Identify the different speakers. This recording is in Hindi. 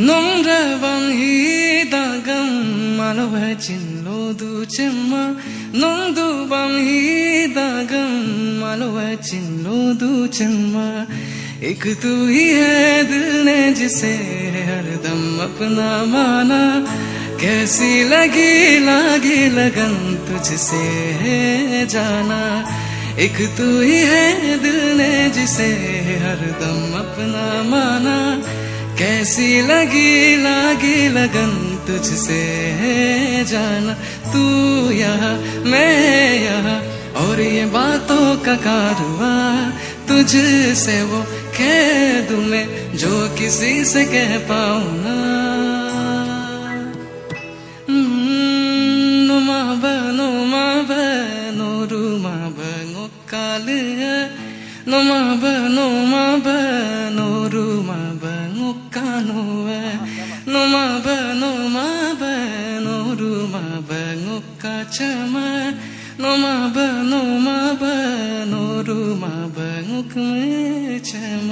Speaker 1: 농라방히다감 말로와진로두쯤마 농두방히다감 말로와진로두쯤마 एक तू ही है दिल ने जिसे हरदम अपना माना कैसी लगी लागी लगन तुझसे है जाना एक तू ही है दिल ने जिसे हरदम अपना माना कैसी लगी लागी लगन तुझसे है जाना तू यहाँ मैं यहाँ और ये बातों का कारवा तुझसे वो कह दूं मैं जो किसी से कह पाऊं ना नुमा बनो रुमा बनो काल नुमा बनो रुमा बनो कानो नुमा बनो रुमा बनो का चमा नुमा बनो रुमा बनो चमा